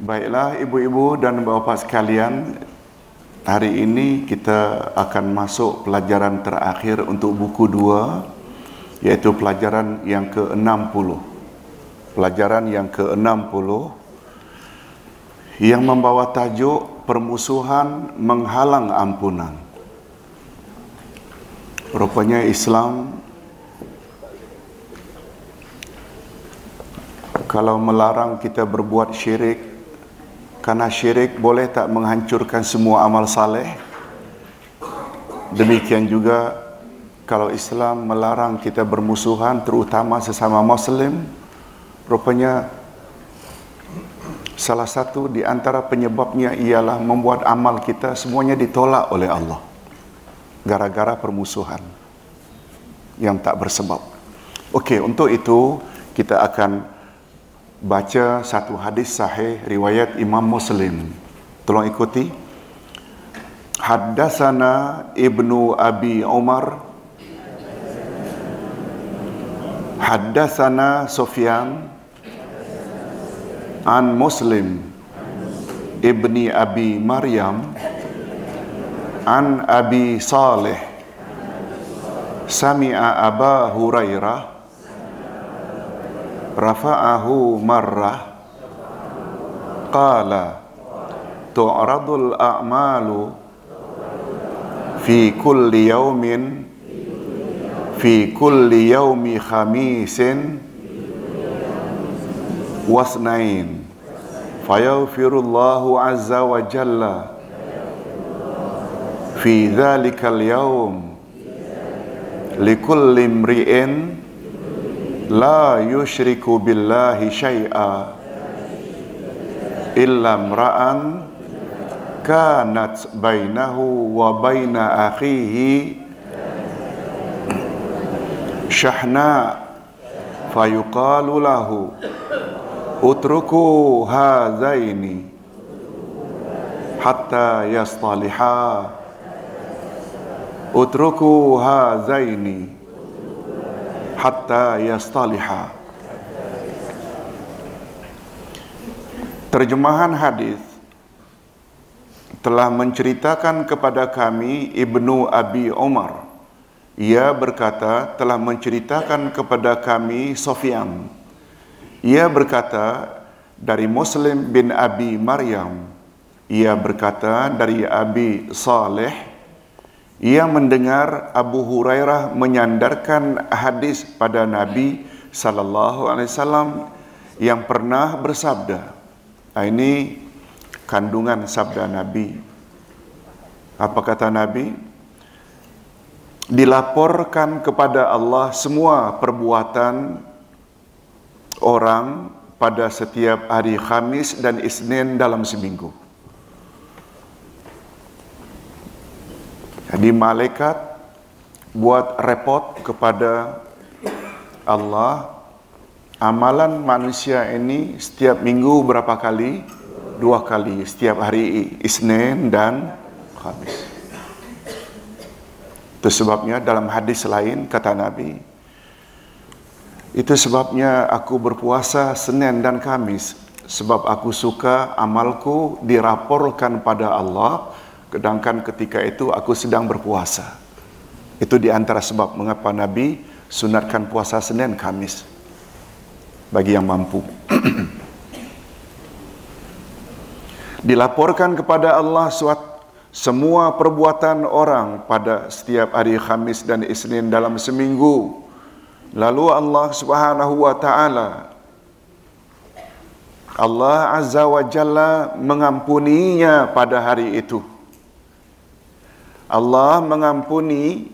Baiklah ibu-ibu dan bapa sekalian, hari ini kita akan masuk pelajaran terakhir untuk buku 2, iaitu pelajaran yang ke-60. Pelajaran yang ke-60 yang membawa tajuk permusuhan menghalang ampunan. Rupanya Islam kalau melarang kita berbuat syirik, karena syirik boleh tak menghancurkan semua amal saleh. Demikian juga kalau Islam melarang kita bermusuhan, terutama sesama Muslim, rupanya salah satu di antara penyebabnya ialah membuat amal kita semuanya ditolak oleh Allah gara-gara permusuhan yang tak bersebab. Okey, untuk itu kita akan baca satu hadis sahih riwayat Imam Muslim. Tolong ikuti. Haddatsana Ibnu Abi Umar, haddatsana Sufyan an Muslim ibni Abi Maryam an Abi Salih sami'a Aba Hurairah rafa'ahu marrah qala tu'radul a'malu fi kulli yawmi khamisin wasnain fayaghfirullahu azza wa jalla fi dhalikal yawm likulli imri'in la yushriku billahi syai'a illa imra'an kanat bainahu wa baina akhihi syahna fayuqalu lahu utruku hadzaini hatta yastaliha utruku hadzaini hatta yastaliha. Terjemahan hadis telah menceritakan kepada kami Ibnu Abi Umar. Ia berkata telah menceritakan kepada kami Sufyan. Ia berkata dari Muslim bin Abi Maryam. Ia berkata dari Abi Salih. Ia mendengar Abu Hurairah menyandarkan hadis pada Nabi sallallahu alaihi wasallam yang pernah bersabda. Ini kandungan sabda Nabi. Apa kata Nabi? Dilaporkan kepada Allah semua perbuatan orang pada setiap hari Khamis dan Isnin dalam seminggu. Jadi malaikat buat report kepada Allah, amalan manusia ini setiap minggu berapa kali? 2 kali, setiap hari Isnin dan Khamis. Itu sebabnya dalam hadis lain kata Nabi, itu sebabnya aku berpuasa Senin dan Khamis, sebab aku suka amalku diraporkan pada Allah, sedangkan ketika itu aku sedang berpuasa. Itu di antara sebab mengapa Nabi sunatkan puasa Senin Khamis bagi yang mampu. Dilaporkan kepada Allah semua perbuatan orang pada setiap hari Khamis dan Isnin dalam seminggu. Lalu Allah Subhanahu wa taala, Allah Azza wa Jalla mengampuninya pada hari itu. Allah mengampuni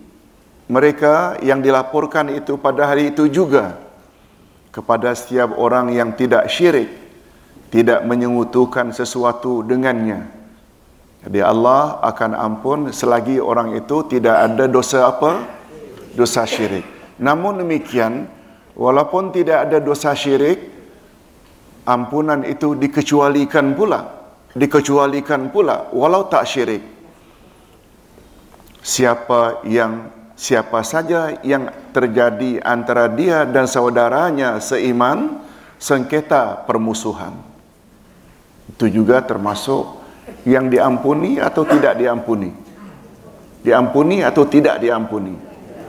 mereka yang dilaporkan itu pada hari itu juga kepada setiap orang yang tidak syirik, tidak menyekutukan sesuatu dengannya. Jadi Allah akan ampun selagi orang itu tidak ada dosa apa? Dosa syirik. Namun demikian, walaupun tidak ada dosa syirik, ampunan itu dikecualikan pula walau tak syirik. Siapa saja yang terjadi antara dia dan saudaranya seiman, sengketa permusuhan. Itu juga termasuk yang diampuni atau tidak diampuni. Diampuni atau tidak diampuni.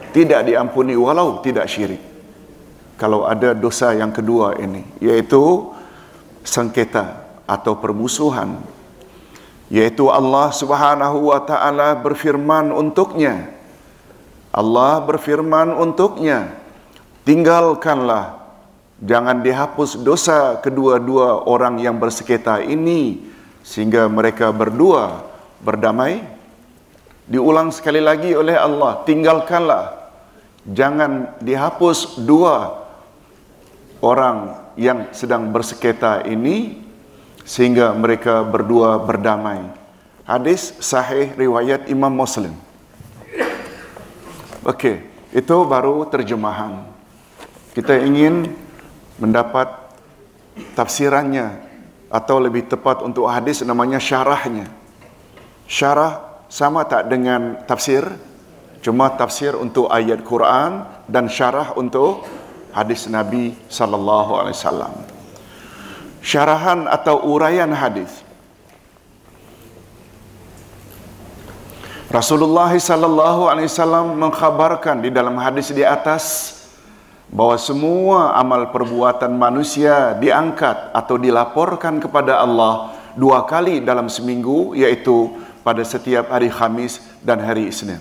Tidak diampuni walau tidak syirik. Kalau ada dosa yang kedua ini, yaitu sengketa atau permusuhan, yaitu Allah Subhanahu wa taala berfirman untuknya. Allah berfirman untuknya, tinggalkanlah, jangan dihapus dosa kedua-dua orang yang bersengketa ini sehingga mereka berdua berdamai. Diulang sekali lagi oleh Allah, tinggalkanlah, jangan dihapus dua orang yang sedang bersengketa ini sehingga mereka berdua berdamai. Hadis sahih riwayat Imam Muslim. Okey, itu baru terjemahan. Kita ingin mendapat tafsirannya, atau lebih tepat untuk hadis namanya syarahnya. Syarah sama tak dengan tafsir? Cuma tafsir untuk ayat Quran dan syarah untuk hadis Nabi sallallahu alaihi wasallam. Syarahan atau uraian hadis. Rasulullah sallallahu alaihi wasallam mengkhabarkan di dalam hadis di atas bahwa semua amal perbuatan manusia diangkat atau dilaporkan kepada Allah 2 kali dalam seminggu, yaitu pada setiap hari Khamis dan hari Isnin.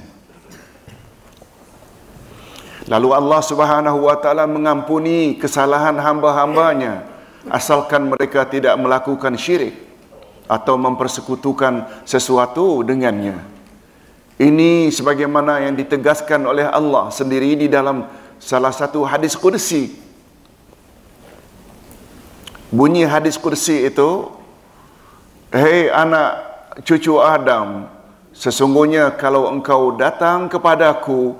Lalu Allah Subhanahu wa taala mengampuni kesalahan hamba-hambanya asalkan mereka tidak melakukan syirik atau mempersekutukan sesuatu dengannya. Ini sebagaimana yang ditegaskan oleh Allah sendiri di dalam salah satu hadis kursi. Bunyi hadis kursi itu, hei anak cucu Adam, sesungguhnya kalau engkau datang kepadaku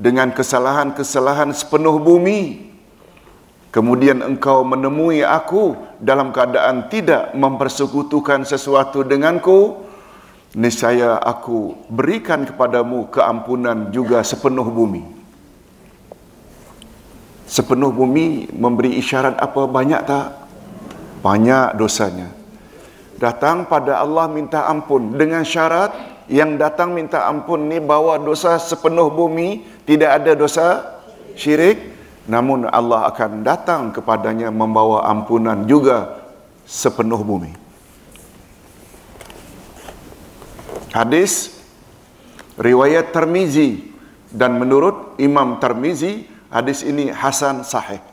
dengan kesalahan-kesalahan sepenuh bumi, kemudian engkau menemui aku dalam keadaan tidak mempersekutukan sesuatu denganku, niscaya aku berikan kepadamu keampunan juga sepenuh bumi. Sepenuh bumi memberi isyarat apa? Banyak tak? Banyak dosanya. Datang pada Allah minta ampun dengan syarat yang datang minta ampun ni bawa dosa sepenuh bumi, tidak ada dosa syirik, namun Allah akan datang kepadanya membawa ampunan juga sepenuh bumi. Hadis riwayat Tirmizi, dan menurut Imam Tirmizi hadis ini hasan sahih.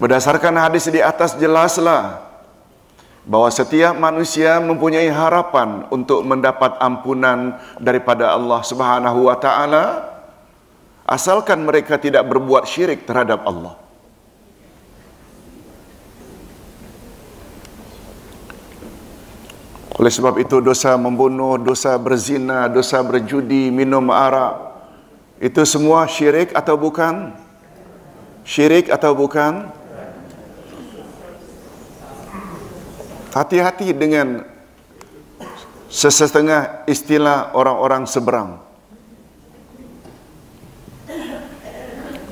Berdasarkan hadis di atas jelaslah bahwa setiap manusia mempunyai harapan untuk mendapat ampunan daripada Allah Subhanahu wa taala asalkan mereka tidak berbuat syirik terhadap Allah. Oleh sebab itu dosa membunuh, dosa berzina, dosa berjudi, minum arak, itu semua syirik atau bukan? Syirik atau bukan? Hati-hati dengan sesetengah istilah orang-orang seberang.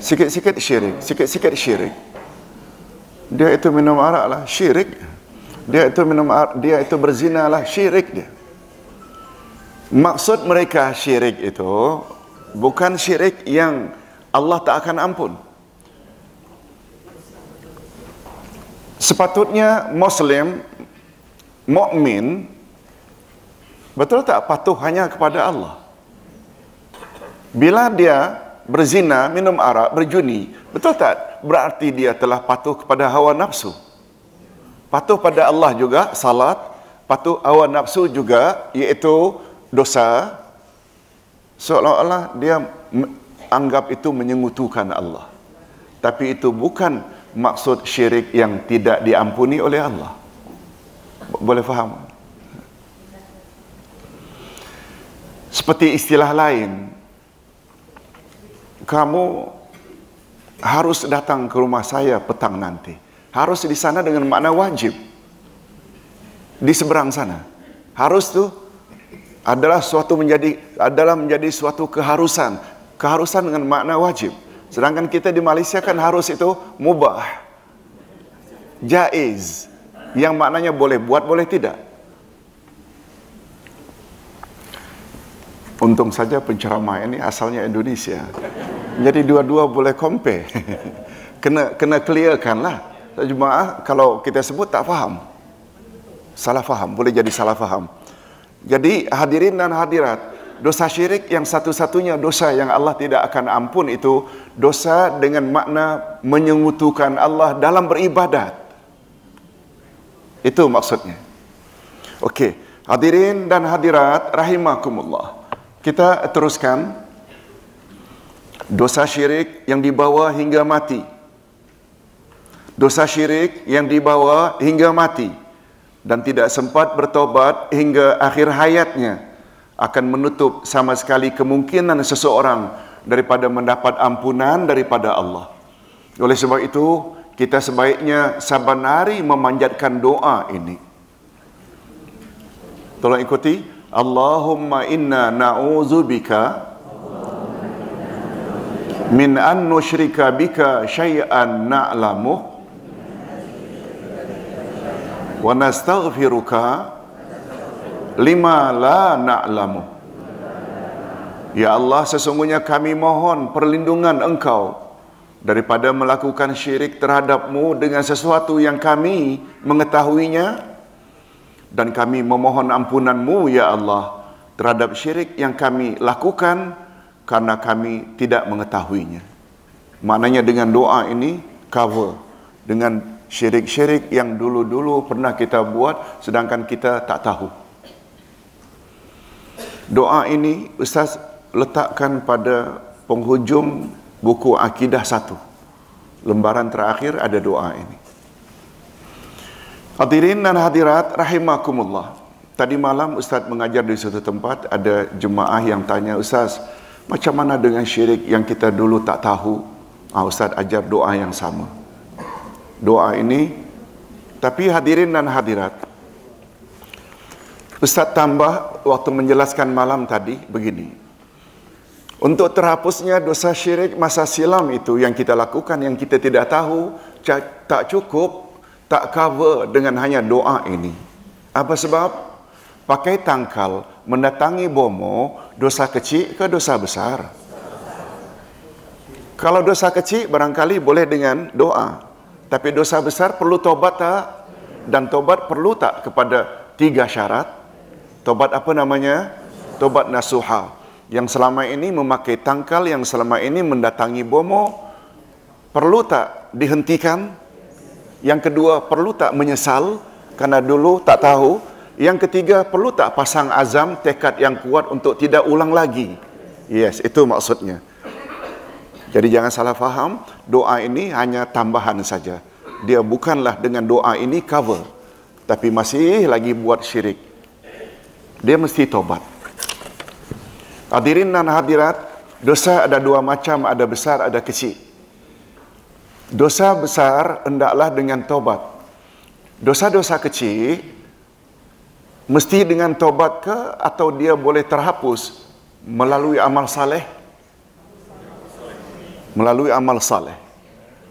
Sikit-sikit syirik, sikit-sikit syirik. Dia itu minum arak lah, syirik. Dia itu minum arak, dia itu berzina lah, syirik dia. Maksud mereka syirik itu bukan syirik yang Allah tak akan ampun. Sepatutnya Muslim, mukmin, betul tak patuh hanya kepada Allah. Bila dia berzina, minum arak, berjudi, betul tak berarti dia telah patuh kepada hawa nafsu? Patuh pada Allah juga, salat, patuh hawa nafsu juga, iaitu dosa. Seolah-olah dia anggap itu menyekutukan Allah. Tapi itu bukan maksud syirik yang tidak diampuni oleh Allah. Boleh faham? Seperti istilah lain, kamu harus datang ke rumah saya petang nanti. Harus di sana dengan makna wajib. Di seberang sana. Harus tu adalah menjadi suatu keharusan. Keharusan dengan makna wajib. Sedangkan kita di Malaysia kan harus itu mubah. jaiz, yang maknanya boleh buat, boleh tidak. Untung saja penceramah ini asalnya Indonesia, jadi dua-dua boleh compare. kena clearkan lah. Jemaah, kalau kita sebut tak faham, salah faham, boleh jadi salah faham. Jadi hadirin dan hadirat, dosa syirik yang satu-satunya dosa yang Allah tidak akan ampun itu dosa dengan makna menyekutukan Allah dalam beribadat. Itu maksudnya. Okey, hadirin dan hadirat rahimakumullah. Kita teruskan. Dosa syirik yang dibawa hingga mati. Dosa syirik yang dibawa hingga mati dan tidak sempat bertobat hingga akhir hayatnya akan menutup sama sekali kemungkinan seseorang daripada mendapat ampunan daripada Allah. Oleh sebab itu, kita sebaiknya saban hari memanjatkan doa ini. Tolong ikuti. Allahumma inna na'udzubika min an nusyrika bika syai'an na'lamuh wa nastaghfiruka lima la na'lamuh. Ya Allah, sesungguhnya kami mohon perlindungan Engkau daripada melakukan syirik terhadap-Mu dengan sesuatu yang kami mengetahuinya, dan kami memohon ampunan-Mu ya Allah terhadap syirik yang kami lakukan karena kami tidak mengetahuinya. Maknanya dengan doa ini cover dengan syirik-syirik yang dulu-dulu pernah kita buat sedangkan kita tak tahu. Doa ini Ustaz letakkan pada penghujung buku Akidah 1. Lembaran terakhir ada doa ini. Hadirin dan hadirat rahimakumullah. Tadi malam Ustaz mengajar di suatu tempat, ada jemaah yang tanya, Ustaz, macam mana dengan syirik yang kita dulu tak tahu? Ustaz ajar doa yang sama. Doa ini, tapi hadirin dan hadirat, Ustaz tambah waktu menjelaskan malam tadi begini. Untuk terhapusnya dosa syirik masa silam itu yang kita lakukan, yang kita tidak tahu, tak cukup, tak cover dengan hanya doa ini. Apa sebab? Pakai tangkal, mendatangi bomo, dosa kecil ke dosa besar? Kalau dosa kecil barangkali boleh dengan doa. Tapi dosa besar perlu tobat tak? Dan tobat perlu tak kepada 3 syarat? Tobat apa namanya? Tobat nasuha. Yang selama ini memakai tangkal, yang selama ini mendatangi bomo, perlu tak dihentikan? Yang kedua, perlu tak menyesal karena dulu tak tahu? Yang ketiga, perlu tak pasang azam, tekad yang kuat untuk tidak ulang lagi? Yes, itu maksudnya. Jadi jangan salah faham, doa ini hanya tambahan saja. Dia bukanlah dengan doa ini cover, tapi masih lagi buat syirik. Dia mesti tobat. Hadirin dan hadirat, dosa ada 2 macam, ada besar, ada kecil. Dosa besar hendaklah dengan tobat. Dosa-dosa kecil mesti dengan tobat ke atau dia boleh terhapus melalui amal saleh? Melalui amal saleh.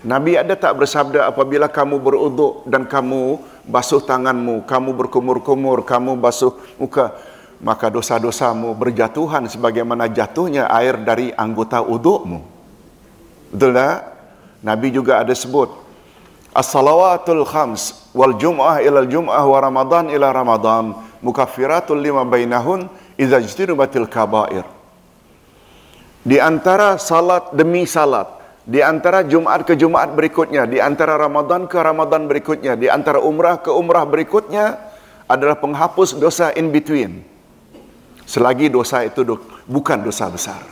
Nabi ada tak bersabda apabila kamu beruduk dan kamu basuh tanganmu, kamu berkumur-kumur, kamu basuh muka, maka dosa-dosamu berjatuhan sebagaimana jatuhnya air dari anggota udukmu. Betul tak? Nabi juga ada sebut as-salawatul khams wal jum'ah ila jum'ah wa ramadan ila ramadan mukaffiratul lima bainahun idza ijtinabatil kaba'ir. Di antara salat demi salat, di antara Jumaat ke Jumaat berikutnya, di antara Ramadan ke Ramadan berikutnya, di antara umrah ke umrah berikutnya adalah penghapus dosa in between. Selagi dosa itu bukan dosa besar.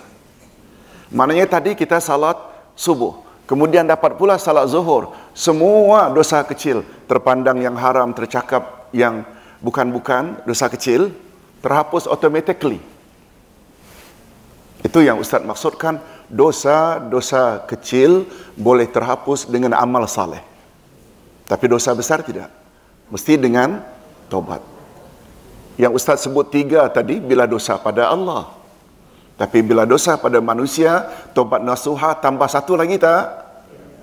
Maknanya tadi kita salat subuh, kemudian dapat pula salat zuhur. Semua dosa kecil, terpandang yang haram, tercakap yang bukan-bukan, dosa kecil, terhapus automatically. Itu yang Ustaz maksudkan, dosa-dosa kecil boleh terhapus dengan amal saleh. Tapi dosa besar tidak. Mesti dengan taubat. Yang Ustaz sebut 3 tadi, bila dosa pada Allah. Tapi bila dosa pada manusia, taubat nasuha tambah 1 lagi tak?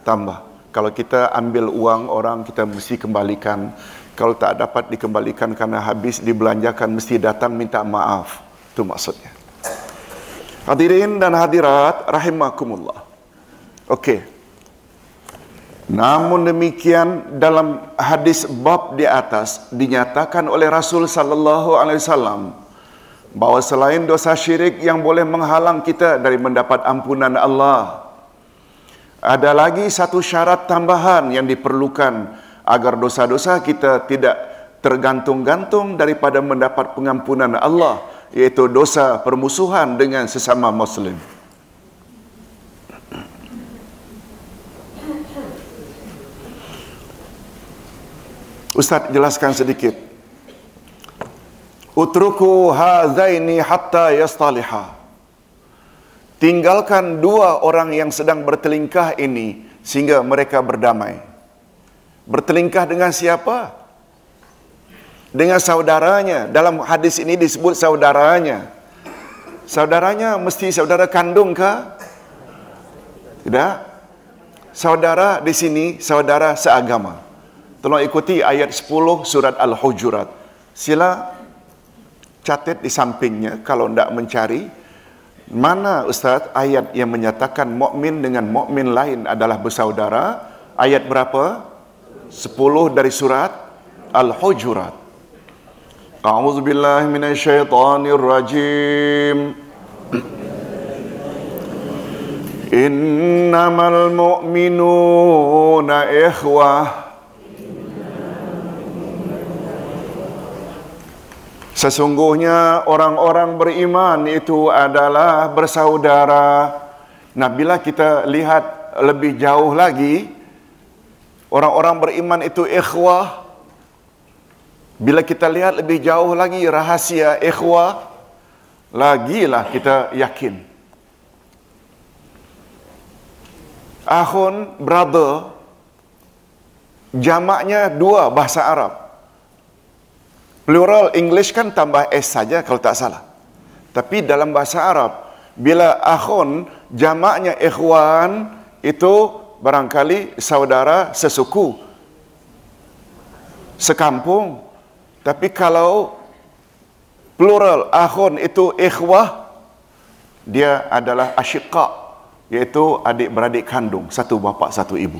Tambah. Kalau kita ambil uang orang, kita mesti kembalikan. Kalau tak dapat dikembalikan karena habis dibelanjakan, mesti datang minta maaf. Itu maksudnya. Hadirin dan hadirat rahimakumullah. Okey. Namun demikian, dalam hadis bab di atas dinyatakan oleh Rasul sallallahu alaihi wasallam bahawa selain dosa syirik yang boleh menghalang kita dari mendapat ampunan Allah, ada lagi satu syarat tambahan yang diperlukan agar dosa-dosa kita tidak tergantung-gantung daripada mendapat pengampunan Allah, iaitu dosa permusuhan dengan sesama Muslim. Ustaz jelaskan sedikit. Utruku hazaini hatta yastaliha. Tinggalkan dua orang yang sedang bertelingkah ini sehingga mereka berdamai. Bertelingkah dengan siapa? Dengan saudaranya. Dalam hadis ini disebut saudaranya. Saudaranya mesti saudara kandung kah? Tidak. Saudara di sini saudara seagama. Tolong ikuti ayat 10 surat Al-Hujurat. Sila catat di sampingnya kalau tidak mencari. Mana Ustaz ayat yang menyatakan mukmin dengan mukmin lain adalah bersaudara? Ayat berapa? 10 dari surat Al-Hujurat. A'udzubillahi minasyaitonirrajim. Innamal mu'minuna ikhwah. Sesungguhnya orang-orang beriman itu adalah bersaudara. Nah, bila kita lihat lebih jauh lagi, orang-orang beriman itu ikhwah. Bila kita lihat lebih jauh lagi rahasia ikhwah, lagilah kita yakin. Akhun, brother, jamaknya dua bahasa Arab. Plural English kan tambah S saja kalau tak salah. Tapi dalam bahasa Arab, bila akhun jamaknya ikhwan, itu barangkali saudara sesuku, sekampung. Tapi kalau plural akhun itu ikhwah, dia adalah asyiqa, iaitu adik-beradik kandung, satu bapa satu ibu.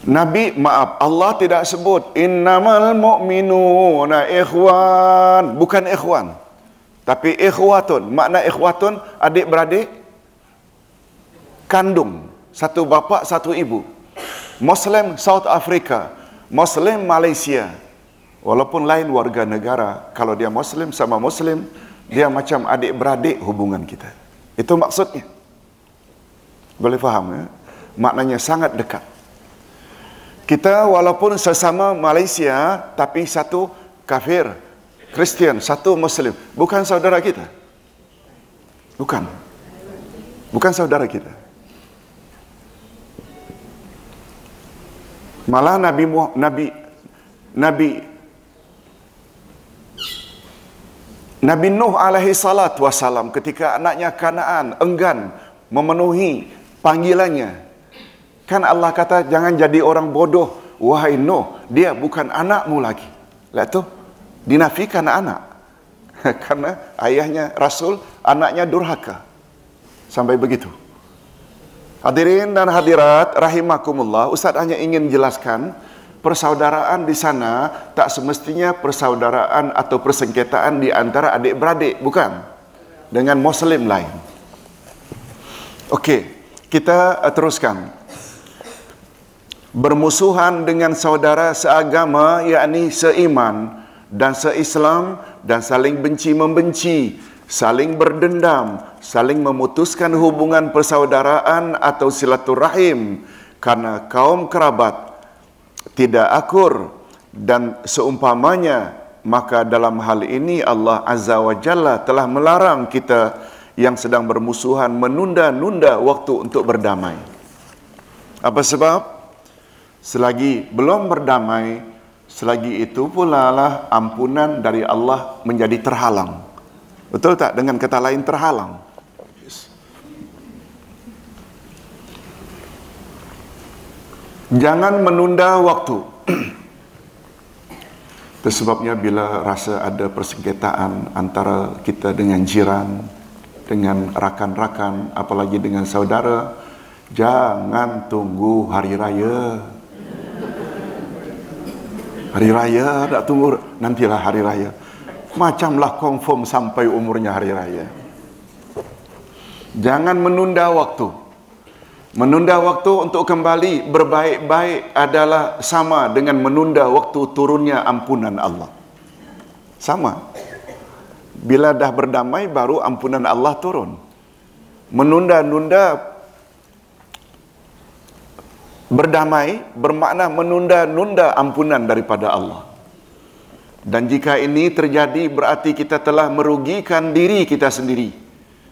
Allah tidak sebut innamal mu'minuna ikhwan, bukan ikhwan, tapi ikhwatun. Makna ikhwatun adik-beradik kandung, satu bapa satu ibu. Muslim South Africa, Muslim Malaysia, walaupun lain warga negara, kalau dia Muslim sama Muslim, dia macam adik-beradik hubungan kita. Itu maksudnya. Boleh faham ya? Maknanya sangat dekat. Kita walaupun sesama Malaysia, tapi satu kafir, Kristian, satu Muslim. Bukan saudara kita. Bukan. Bukan saudara kita. Malah Nabi Nuh alaihi salat wassalam ketika anaknya Kanaan enggan memenuhi panggilannya, kan Allah kata jangan jadi orang bodoh, wahai Nuh, dia bukan anakmu lagi. Lihat tu, dinafikan anak. Karena ayahnya Rasul, anaknya durhaka. Sampai begitu. Hadirin dan hadirat rahimakumullah, Ustaz hanya ingin jelaskan persaudaraan di sana tak semestinya persaudaraan atau persengketaan di antara adik-beradik, bukan. Dengan Muslim lain. Okey, kita teruskan. Bermusuhan dengan saudara seagama, yakni seiman dan seislam, dan saling benci-membenci, saling berdendam, saling memutuskan hubungan persaudaraan atau silaturahim karena kaum kerabat tidak akur dan seumpamanya, maka dalam hal ini Allah Azza wa Jalla telah melarang kita yang sedang bermusuhan menunda-nunda waktu untuk berdamai. Apa sebab? Selagi belum berdamai, selagi itu pula lah ampunan dari Allah menjadi terhalang. Betul tak? Dengan kata lain terhalang. Jangan menunda waktu. Itu sebabnya bila rasa ada persengketaan antara kita dengan jiran, dengan rakan-rakan, apalagi dengan saudara, jangan tunggu hari raya. Hari raya tak tunggu, nantilah hari raya. Macamlah confirm sampai umurnya hari raya. Jangan menunda waktu. Menunda waktu untuk kembali berbaik-baik adalah sama dengan menunda waktu turunnya ampunan Allah. Sama. Bila dah berdamai baru ampunan Allah turun. Menunda-nunda berdamai bermakna menunda-nunda ampunan daripada Allah. Dan jika ini terjadi berarti kita telah merugikan diri kita sendiri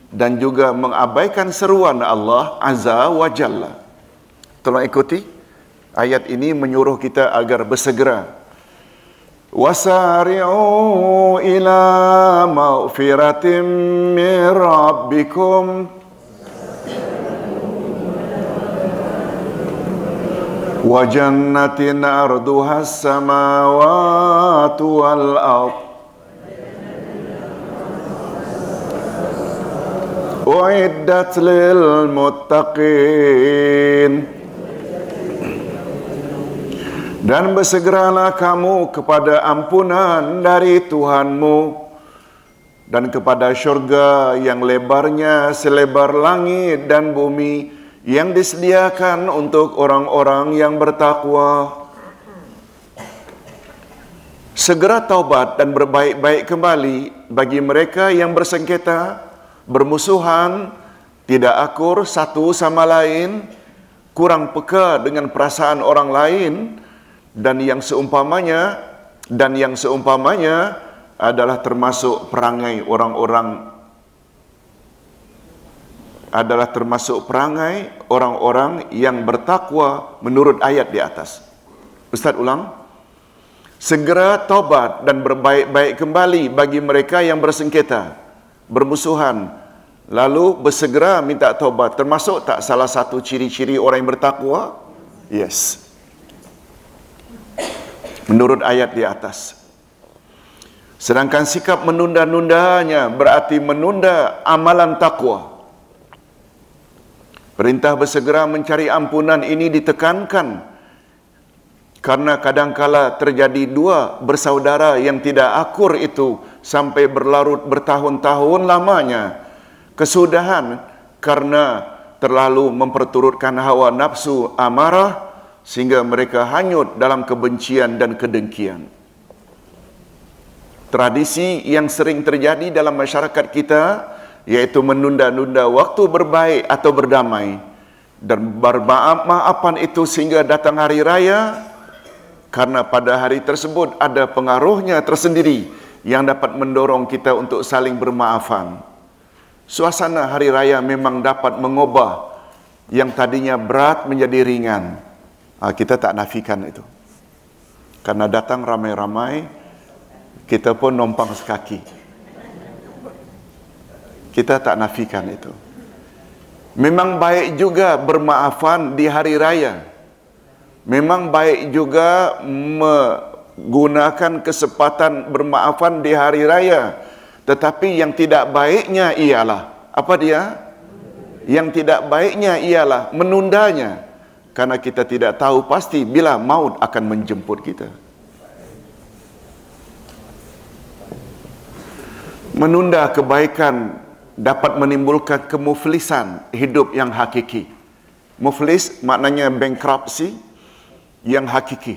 dan juga mengabaikan seruan Allah Azza wa Jalla. Tolong ikuti. Ayat ini menyuruh kita agar bersegera. Wasari'u ila maghfiratin min rabbikum wa jannatin arduha as-samawati wal ardh uiddat lil muttaqin. Dan bersegeralah kamu kepada ampunan dari Tuhanmu dan kepada syurga yang lebarnya selebar langit dan bumi yang disediakan untuk orang-orang yang bertakwa. Segera taubat dan berbaik-baik kembali bagi mereka yang bersengketa, bermusuhan, tidak akur satu sama lain, kurang peka dengan perasaan orang lain, dan yang seumpamanya adalah termasuk perangai orang-orang yang bertakwa menurut ayat di atas. Ustaz ulang. Segera taubat dan berbaik-baik kembali bagi mereka yang bersengketa, bermusuhan, lalu bersegera minta taubat. Termasuk tak salah satu ciri-ciri orang yang bertakwa? Yes. Menurut ayat di atas. Sedangkan sikap menunda-nundanya berarti menunda amalan takwa. Perintah bersegera mencari ampunan ini ditekankan karena kadangkala terjadi dua bersaudara yang tidak akur itu sampai berlarut bertahun-tahun lamanya. Kesudahan karena terlalu memperturutkan hawa nafsu amarah sehingga mereka hanyut dalam kebencian dan kedengkian. Tradisi yang sering terjadi dalam masyarakat kita yaitu menunda-nunda waktu berbaik atau berdamai dan bermaaf-maafan itu sehingga datang hari raya, karena pada hari tersebut ada pengaruhnya tersendiri yang dapat mendorong kita untuk saling bermaafan. Suasana hari raya memang dapat mengubah yang tadinya berat menjadi ringan. Kita tak nafikan itu. Karena datang ramai-ramai, kita pun numpang sekaki. Kita tak nafikan itu. Memang baik juga bermaafan di hari raya. Memang baik juga menggunakan kesempatan bermaafan di hari raya. Tetapi yang tidak baiknya ialah, apa dia? Yang tidak baiknya ialah menundanya. Karena kita tidak tahu pasti bila maut akan menjemput kita. Menunda kebaikan dapat menimbulkan kemuflisan hidup yang hakiki. Muflis maknanya bankruptcy yang hakiki.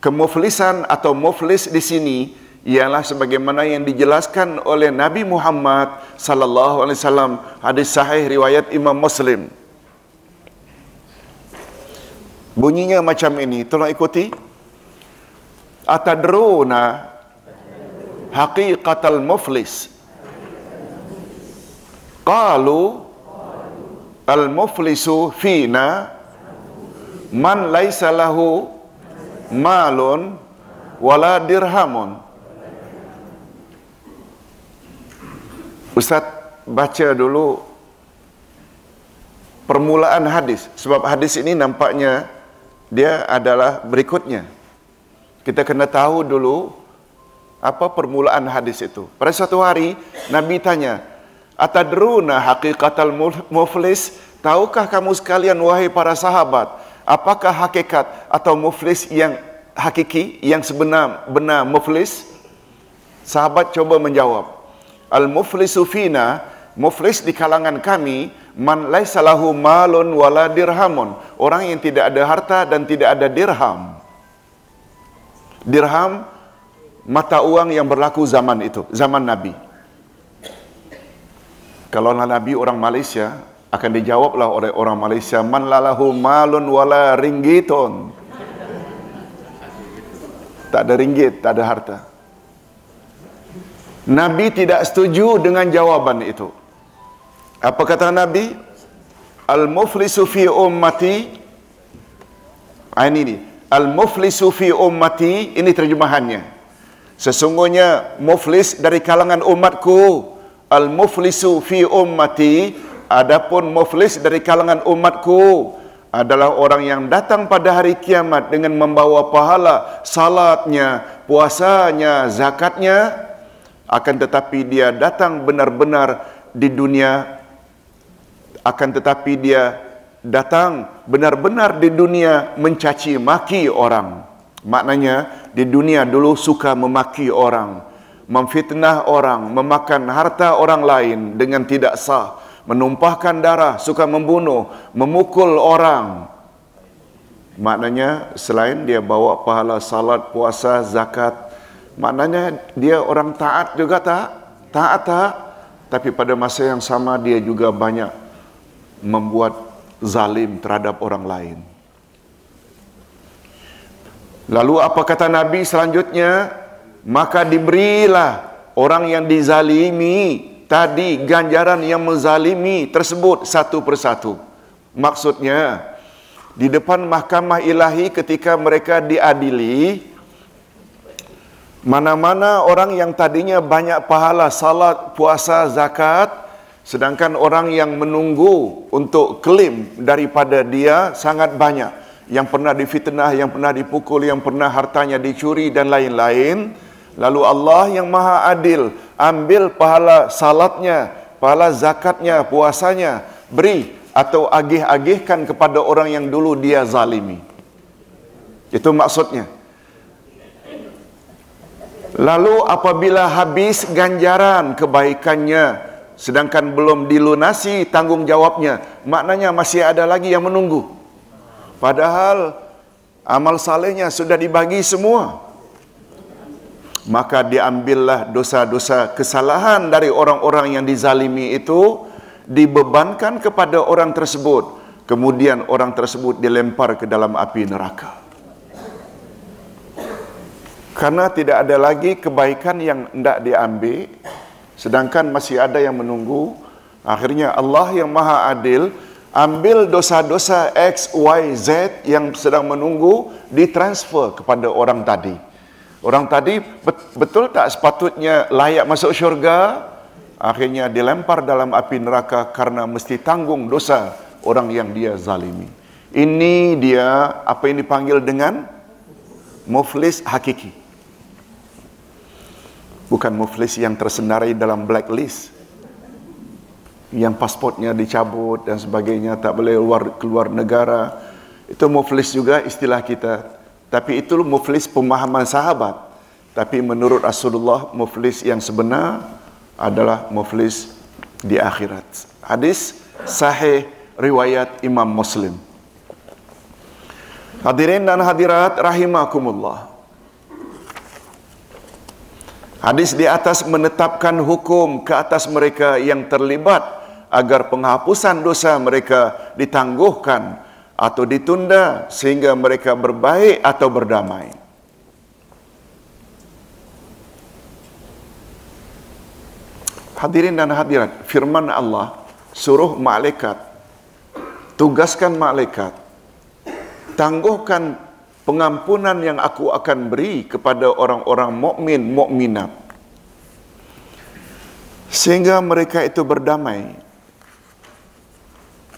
Kemuflisan atau muflis di sini ialah sebagaimana yang dijelaskan oleh Nabi Muhammad sallallahu alaihi wasallam, hadis sahih riwayat Imam Muslim. Bunyinya macam ini, tolong ikuti. Atadruna haqiqatal muflis? Qalu al-muflisu fina man laisa lahu malun wala dirhamun. Ustaz baca dulu permulaan hadis, sebab hadis ini nampaknya dia adalah berikutnya. Kita kena tahu dulu apa permulaan hadis itu. Pada suatu hari Nabi tanya, "Atadruna haqiqatal muflis?" Tahukah kamu sekalian wahai para sahabat, apakah hakikat atau muflis yang hakiki, yang sebenar-benar muflis? Sahabat coba menjawab. Al-muflisu fina, muflis di kalangan kami, man laisa lahu malun wala dirhamun. Orang yang tidak ada harta dan tidak ada dirham. Dirham mata uang yang berlaku zaman itu, zaman Nabi. Kalau Nabi orang Malaysia, akan dijawablah oleh orang Malaysia, man lalahu malun wala ringgiton. Tak ada ringgit, tak ada harta. Nabi tidak setuju dengan jawaban itu. Apa kata Nabi? Al-muflisu fi ummati. Ini Al-muflisu fi ummati, ini terjemahannya. Sesungguhnya muflis dari kalangan umatku. Al-muflisu fi ummati, adapun muflis dari kalangan umatku adalah orang yang datang pada hari kiamat dengan membawa pahala salatnya, puasanya, zakatnya, akan tetapi dia datang benar-benar di dunia, akan tetapi dia datang benar-benar di dunia mencaci maki orang. Maknanya di dunia dulu suka memaki orang, memfitnah orang, memakan harta orang lain dengan tidak sah, menumpahkan darah, suka membunuh, memukul orang. Maknanya selain dia bawa pahala salat, puasa, zakat, maknanya dia orang taat juga taat, tapi pada masa yang sama dia juga banyak membuat zalim terhadap orang lain. Lalu apa kata Nabi selanjutnya? Maka diberilah orang yang dizalimi tadi ganjaran yang menzalimi tersebut satu persatu. Maksudnya di depan mahkamah ilahi ketika mereka diadili, mana-mana orang yang tadinya banyak pahala salat, puasa, zakat, sedangkan orang yang menunggu untuk klaim daripada dia sangat banyak, yang pernah difitnah, yang pernah dipukul, yang pernah hartanya dicuri dan lain-lain. Lalu Allah yang maha adil ambil pahala salatnya, pahala zakatnya, puasanya, beri atau agih-agihkan kepada orang yang dulu dia zalimi. Itu maksudnya. Lalu apabila habis ganjaran kebaikannya, sedangkan belum dilunasi tanggungjawabnya, maknanya masih ada lagi yang menunggu. Padahal amal salehnya sudah dibagi semua. Maka diambillah dosa-dosa kesalahan dari orang-orang yang dizalimi itu, dibebankan kepada orang tersebut. Kemudian orang tersebut dilempar ke dalam api neraka. Karena tidak ada lagi kebaikan yang hendak diambil, sedangkan masih ada yang menunggu. Akhirnya Allah yang maha adil ambil dosa-dosa X, Y, Z yang sedang menunggu, ditransfer kepada orang tadi. Orang tadi betul tak sepatutnya layak masuk syurga, akhirnya dilempar dalam api neraka karena mesti tanggung dosa orang yang dia zalimi. Ini dia apa yang dipanggil dengan muflis hakiki. Bukan muflis yang tersenarai dalam blacklist, yang pasportnya dicabut dan sebagainya, tak boleh keluar negara. Itu muflis juga istilah kita. Tapi itu muflis pemahaman sahabat. Tapi menurut Rasulullah, muflis yang sebenar adalah muflis di akhirat. Hadis sahih riwayat Imam Muslim. Hadirin dan hadirat rahimakumullah. Hadis di atas menetapkan hukum ke atas mereka yang terlibat agar penghapusan dosa mereka ditangguhkan atau ditunda sehingga mereka berbaik atau berdamai. Hadirin dan hadirat, firman Allah suruh malaikat, tugaskan malaikat, tangguhkan pengampunan yang aku akan beri kepada orang-orang mukmin mukminat sehingga mereka itu berdamai.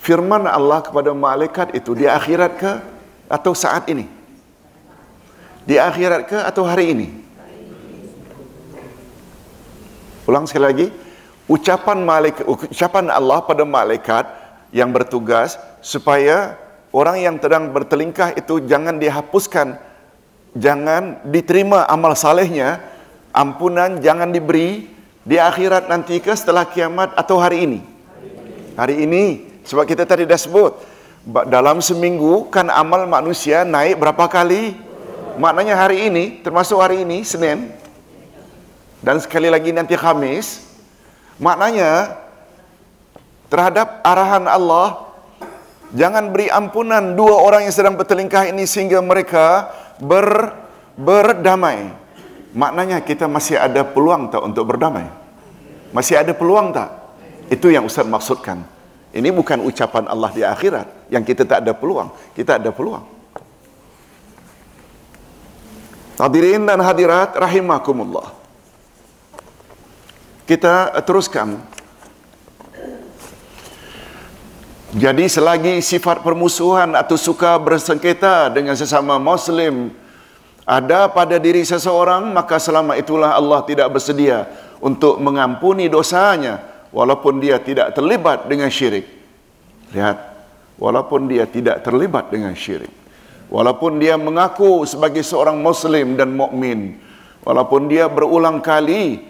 Firman Allah kepada malaikat itu di akhirat ke? atau saat ini? Di akhirat ke atau hari ini? Ulang sekali lagi. Ucapan Allah pada malaikat yang bertugas supaya orang yang sedang bertelingkah itu jangan dihapuskan, jangan diterima amal salehnya, ampunan jangan diberi di akhirat nanti ke setelah kiamat atau hari ini? Hari ini. Sebab kita tadi dah sebut, dalam seminggu kan amal manusia naik berapa kali? Maknanya hari ini, termasuk hari ini, Senin, dan sekali lagi nanti Khamis. Maknanya terhadap arahan Allah, jangan beri ampunan dua orang yang sedang bertelingkah ini sehingga mereka berdamai. Maknanya kita masih ada peluang tak untuk berdamai? Masih ada peluang tak? Itu yang Ustaz maksudkan. Ini bukan ucapan Allah di akhirat yang kita tak ada peluang. Kita ada peluang. Hadirin dan hadirat rahimakumullah. Kita teruskan. Jadi selagi sifat permusuhan atau suka bersengketa dengan sesama Muslim ada pada diri seseorang, maka selama itulah Allah tidak bersedia untuk mengampuni dosanya, walaupun dia tidak terlibat dengan syirik. Lihat, walaupun dia tidak terlibat dengan syirik, walaupun dia mengaku sebagai seorang Muslim dan mukmin, walaupun dia berulang kali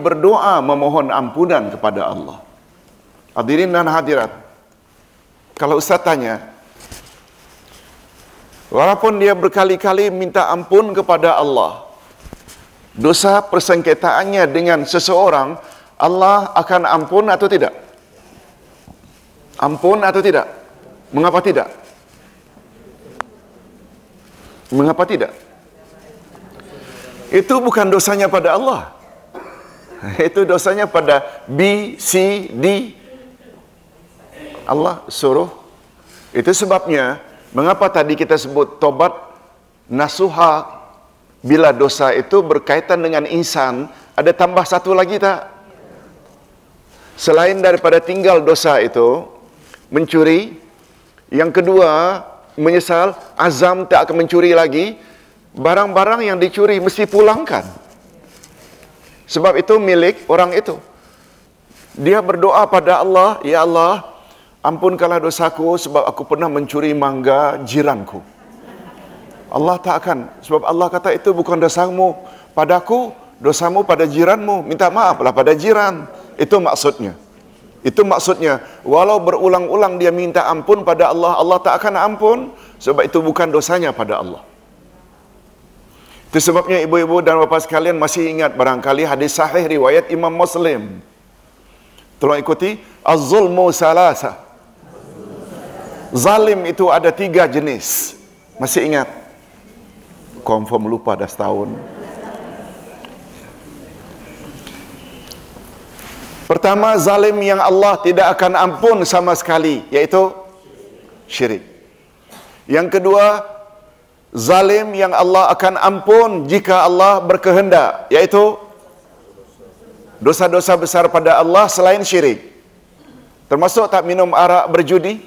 berdoa memohon ampunan kepada Allah. Hadirin dan hadirat, kalau Ustaz tanya, walaupun dia berkali-kali minta ampun kepada Allah, dosa persengketaannya dengan seseorang, Allah akan ampun atau tidak? Ampun atau tidak? Mengapa tidak? Mengapa tidak? Itu bukan dosanya pada Allah. Itu dosanya pada B, C, D. Allah suruh. Itu sebabnya mengapa tadi kita sebut tobat nasuha, bila dosa itu berkaitan dengan insan, ada tambah satu lagi tak? Selain daripada tinggal dosa itu, mencuri, yang kedua, menyesal, azam tak akan mencuri lagi, barang-barang yang dicuri mesti pulangkan. Sebab itu milik orang itu. Dia berdoa pada Allah, ya Allah, ampunkanlah dosaku sebab aku pernah mencuri mangga jiranku. Allah tak akan, sebab Allah kata itu bukan dosamu padaku, dosamu pada jiranmu, minta maaflah pada jiran. Itu maksudnya. Itu maksudnya, walau berulang-ulang dia minta ampun pada Allah, Allah tak akan ampun, sebab itu bukan dosanya pada Allah. Itu sebabnya ibu-ibu dan bapa sekalian masih ingat barangkali hadis sahih riwayat Imam Muslim. Tolong ikuti, az-zulmu salasa. Zalim itu ada 3 jenis. Masih ingat? Confirm lupa dah setahun. Pertama, zalim yang Allah tidak akan ampun sama sekali, yaitu syirik. Yang kedua, zalim yang Allah akan ampun jika Allah berkehendak, yaitu dosa-dosa besar pada Allah selain syirik. Termasuk tak minum arak, berjudi.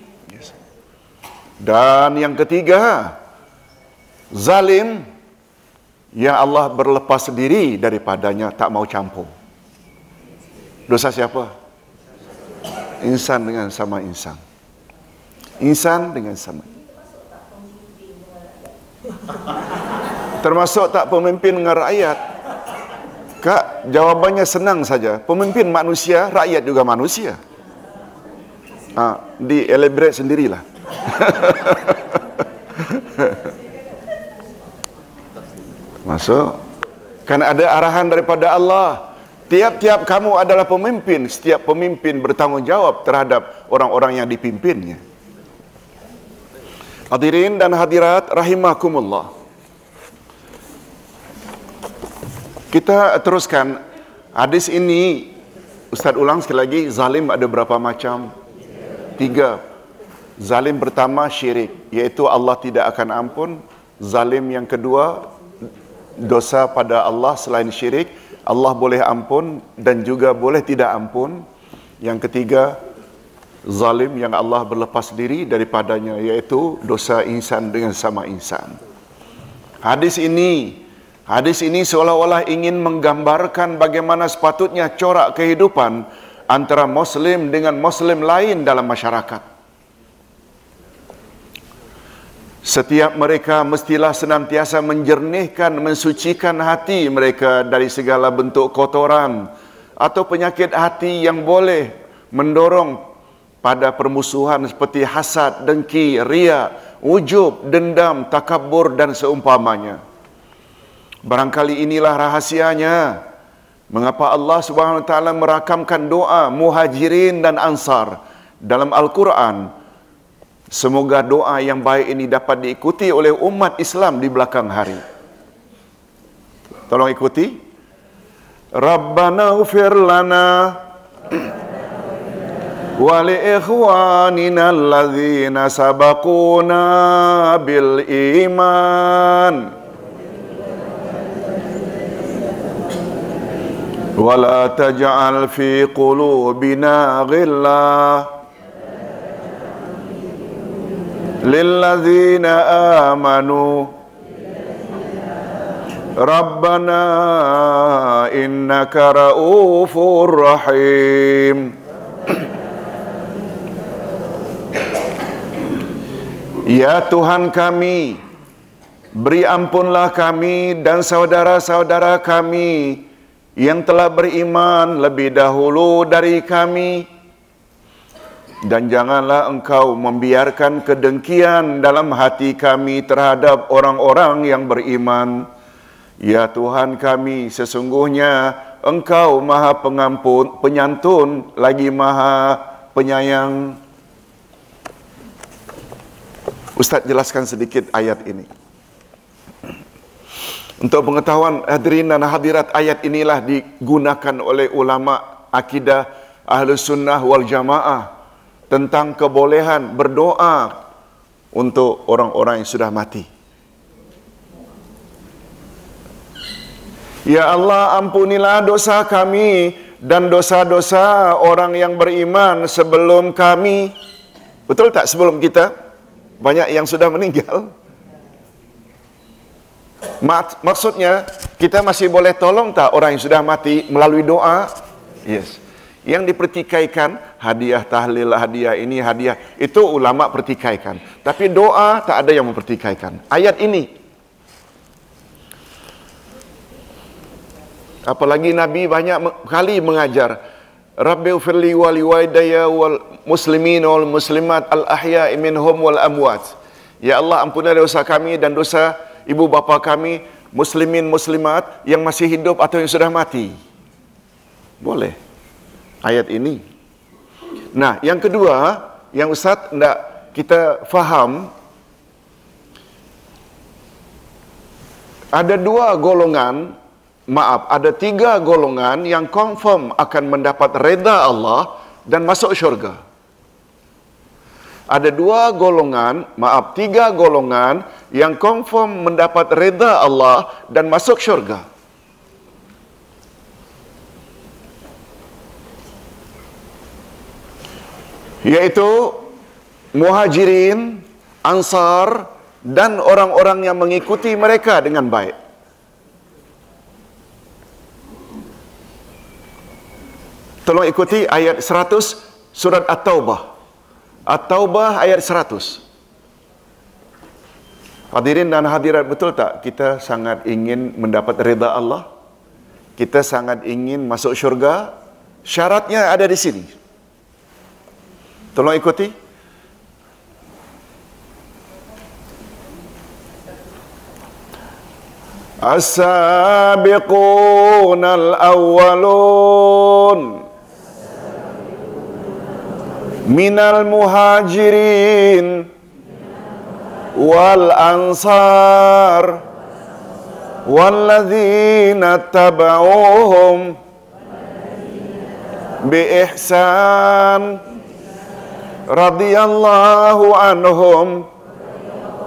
Dan yang ketiga, zalim yang Allah berlepas diri daripadanya, tak mau campur. Dosa siapa? Insan dengan sama insan. Insan dengan sama. Termasuk tak pemimpin dengan rakyat. Kak, jawabannya senang saja. Pemimpin manusia, rakyat juga manusia. Di elaborate sendirilah. Masuk. Kan ada arahan daripada Allah. Tiap-tiap kamu adalah pemimpin. Setiap pemimpin bertanggungjawab terhadap orang-orang yang dipimpinnya. Hadirin dan hadirat rahimakumullah. Kita teruskan. Hadis ini, Ustaz ulang sekali lagi, zalim ada berapa macam? 3. Zalim pertama syirik, iaitu Allah tidak akan ampun. Zalim yang kedua, dosa pada Allah selain syirik, Allah boleh ampun dan juga boleh tidak ampun. Yang ketiga, zalim yang Allah berlepas diri daripadanya, iaitu dosa insan dengan sama insan. Hadis ini seolah-olah ingin menggambarkan bagaimana sepatutnya corak kehidupan antara Muslim dengan Muslim lain dalam masyarakat. Setiap mereka mestilah senantiasa menjernihkan, mensucikan hati mereka dari segala bentuk kotoran atau penyakit hati yang boleh mendorong pada permusuhan seperti hasad, dengki, riya, ujub, dendam, takabur dan seumpamanya. Barangkali inilah rahasianya mengapa Allah Subhanahu wa taala merakamkan doa Muhajirin dan Ansar dalam Al-Quran. Semoga doa yang baik ini dapat diikuti oleh umat Islam di belakang hari. Tolong ikuti. Rabbana ighfir lana wa li ikhwanina alladzina sabaquna bil iman wa la taj'al fi qulubina ghillan lilladzina amanu Rabbana innaka raufur rahim. Ya Tuhan kami, beri ampunlah kami dan saudara-saudara kami yang telah beriman lebih dahulu dari kami, dan janganlah Engkau membiarkan kedengkian dalam hati kami terhadap orang-orang yang beriman. Ya Tuhan kami, sesungguhnya Engkau Maha Pengampun, Penyantun, lagi Maha Penyayang. Ustaz jelaskan sedikit ayat ini. Untuk pengetahuan hadirin dan hadirat, ayat inilah digunakan oleh ulama akidah Ahlus Sunnah wal Jamaah tentang kebolehan berdoa untuk orang-orang yang sudah mati. Ya Allah, ampunilah dosa kami dan dosa-dosa orang yang beriman sebelum kami. Betul tak sebelum kita? Banyak yang sudah meninggal. Maksudnya, kita masih boleh tolong tak orang yang sudah mati melalui doa? Yes. Yang dipertikaikan, hadiah tahlil, hadiah ini, hadiah, itu ulama pertikaikan. Tapi doa tak ada yang mempertikaikan. Ayat ini. Apalagi Nabi banyak kali mengajar, Rabbi ufirli wali walidayya wal muslimin wal muslimat al ahya'i minhum wal amwat. Ya Allah, ampunilah dosa kami dan dosa ibu bapa kami, muslimin muslimat yang masih hidup atau yang sudah mati. Boleh. Ayat ini. Nah, yang kedua, yang Ustaz hendak kita faham, ada tiga golongan yang confirm akan mendapat reda Allah dan masuk syurga. Ada tiga golongan yang confirm mendapat reda Allah dan masuk syurga. Yaitu Muhajirin, Ansar, dan orang-orang yang mengikuti mereka dengan baik. Tolong ikuti ayat 100 surat At-Taubah. At-Taubah ayat 100. Hadirin dan hadirat, betul tak kita sangat ingin mendapat redha Allah? Kita sangat ingin masuk syurga? Syaratnya ada di sini. Tolong ikuti. As-sabiqunal awwalun minal muhajirin wal ansar walladzina tabauhum bi ihsan radhiyallahu anhum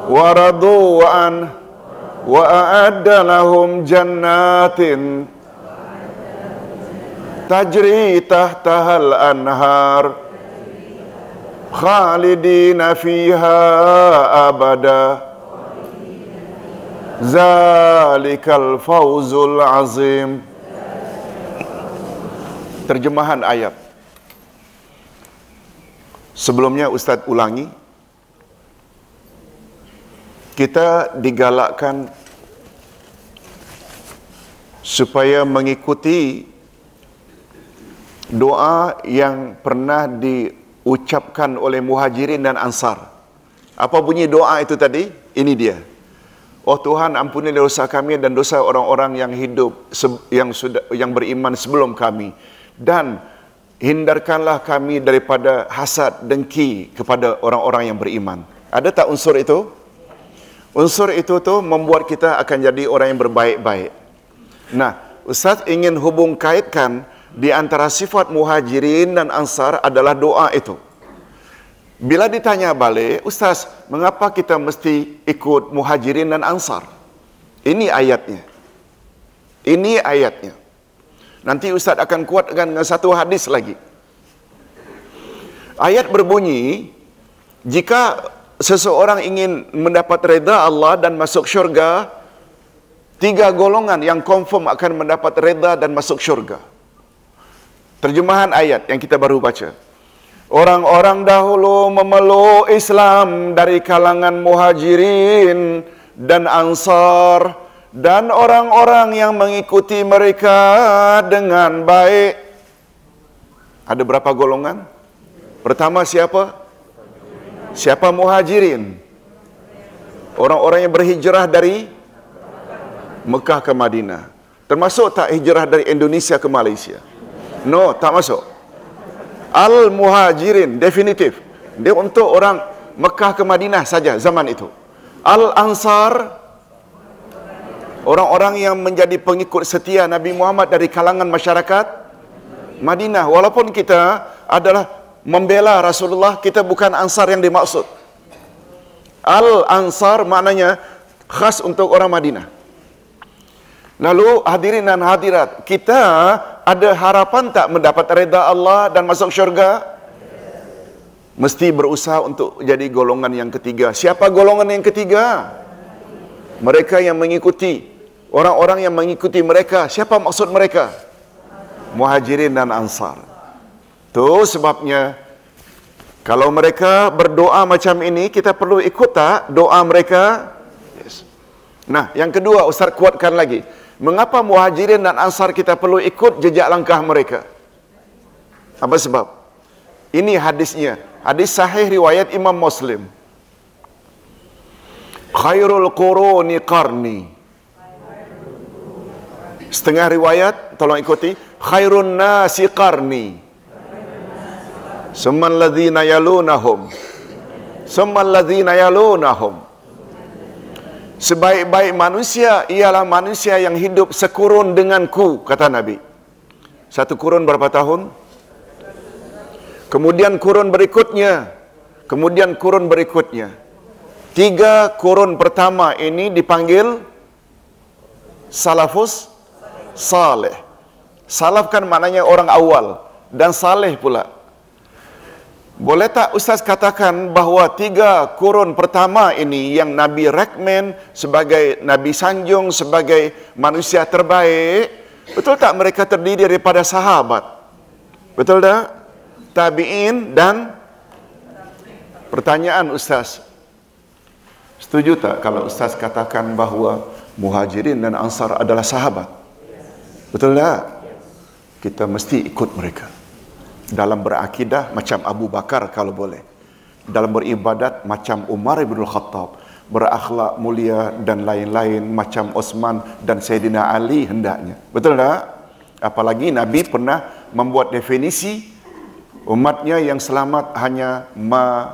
wa radu an wa a'adda lahum jannatin tajri tahtahal anhar khalidina fiha abada. Zalikal fawzul azim. Terjemahan ayat. Sebelumnya Ustaz ulangi. Kita digalakkan supaya mengikuti doa yang pernah diucapkan oleh Muhajirin dan Ansar. Apa bunyi doa itu tadi? Ini dia. Oh Tuhan, ampunilah dosa kami dan dosa orang-orang yang hidup yang beriman sebelum kami, dan hindarkanlah kami daripada hasad dengki kepada orang-orang yang beriman. Ada tak unsur itu? Unsur itu tu membuat kita akan jadi orang yang berbaik-baik. Nah, Ustaz ingin hubung kaitkan di antara sifat Muhajirin dan Ansar adalah doa itu. Bila ditanya balik, Ustaz, mengapa kita mesti ikut Muhajirin dan Ansar? Ini ayatnya. Ini ayatnya. Nanti Ustaz akan kuatkan dengan satu hadis lagi. Ayat berbunyi, jika seseorang ingin mendapat reda Allah dan masuk syurga, 3 golongan yang confirm akan mendapat reda dan masuk syurga. Terjemahan ayat yang kita baru baca. Orang-orang dahulu memeluk Islam dari kalangan Muhajirin dan Ansar, dan orang-orang yang mengikuti mereka dengan baik. Ada berapa golongan? Pertama siapa? Siapa Muhajirin? Orang-orang yang berhijrah dari Mekah ke Madinah. Termasuk tak hijrah dari Indonesia ke Malaysia? No, tak masuk. Al-Muhajirin definitif. Dia untuk orang Mekah ke Madinah saja zaman itu. Al-Ansar, orang-orang yang menjadi pengikut setia Nabi Muhammad dari kalangan masyarakat Madinah. Walaupun kita adalah membela Rasulullah, kita bukan Ansar yang dimaksud. Al-Ansar maknanya khas untuk orang Madinah. Lalu hadirin dan hadirat, kita ada harapan tak mendapat redha Allah dan masuk syurga? Mesti berusaha untuk jadi golongan yang ketiga. Siapa golongan yang ketiga? Mereka yang mengikuti, orang-orang yang mengikuti mereka. Siapa maksud mereka? Muhajirin dan Ansar. Itu sebabnya kalau mereka berdoa macam ini, kita perlu ikut tak doa mereka? Yes. Nah, yang kedua Ustaz kuatkan lagi. Mengapa Muhajirin dan Ansar kita perlu ikut jejak langkah mereka? Apa sebab? Ini hadisnya. Hadis sahih riwayat Imam Muslim. Khairul quruni qarni. Setengah riwayat, tolong ikuti. Khairun nasi qarni. Summal ladzina yalunahum. Summal ladzina yalunahum. Sebaik-baik manusia ialah manusia yang hidup sekurun denganku, kata Nabi. Satu kurun berapa tahun? Kemudian kurun berikutnya. Kemudian kurun berikutnya. 3 kurun pertama ini dipanggil salafus saleh. Salaf kan maknanya orang awal, dan saleh pula. Boleh tak Ustaz katakan bahawa 3 kurun pertama ini yang Nabi recommend sebagai Nabi sanjung, sebagai manusia terbaik, betul tak mereka terdiri daripada sahabat? Betul tak? Tabi'in dan pertanyaan Ustaz, setuju tak kalau Ustaz katakan bahawa Muhajirin dan Ansar adalah sahabat? Betul tak? Kita mesti ikut mereka. Dalam berakidah macam Abu Bakar kalau boleh. Dalam beribadat macam Umar ibn Khattab. Berakhlak mulia dan lain-lain macam Osman dan Sayyidina Ali hendaknya. Betul tak? Apalagi Nabi pernah membuat definisi umatnya yang selamat hanya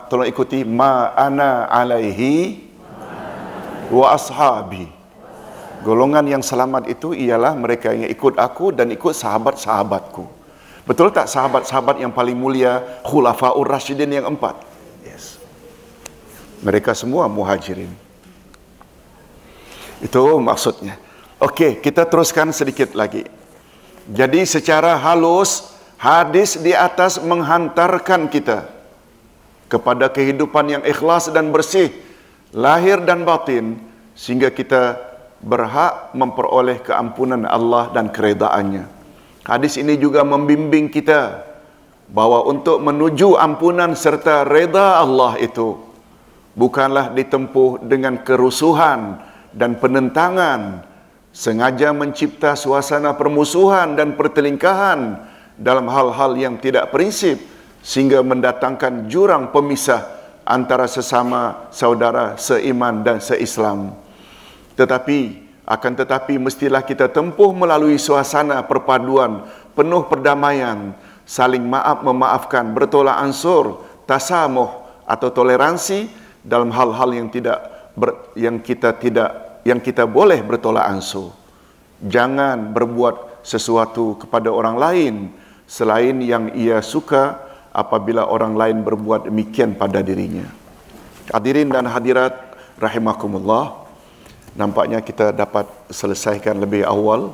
tolong ikuti, ma ana alaihi wa ashabi. Golongan yang selamat itu ialah mereka yang ikut aku dan ikut sahabat-sahabatku. Betul tak sahabat-sahabat yang paling mulia, Khulafaur Rasyidin yang 4? Yes. Mereka semua Muhajirin. Itu maksudnya. Okey, kita teruskan sedikit lagi. Jadi secara halus, hadis di atas menghantarkan kita kepada kehidupan yang ikhlas dan bersih, lahir dan batin, sehingga kita berhak memperoleh keampunan Allah dan keredaannya. Hadis ini juga membimbing kita bahawa untuk menuju ampunan serta reda Allah itu bukanlah ditempuh dengan kerusuhan dan penentangan, sengaja mencipta suasana permusuhan dan pertelingkahan dalam hal-hal yang tidak prinsip, sehingga mendatangkan jurang pemisah antara sesama saudara seiman dan seislam. Akan tetapi mestilah kita tempuh melalui suasana perpaduan penuh perdamaian, saling maaf memaafkan, bertolak ansur, tasamuh atau toleransi dalam hal-hal yang kita boleh bertolak ansur. Jangan berbuat sesuatu kepada orang lain selain yang ia suka apabila orang lain berbuat demikian pada dirinya. Hadirin dan hadirat rahimakumullah, nampaknya kita dapat selesaikan lebih awal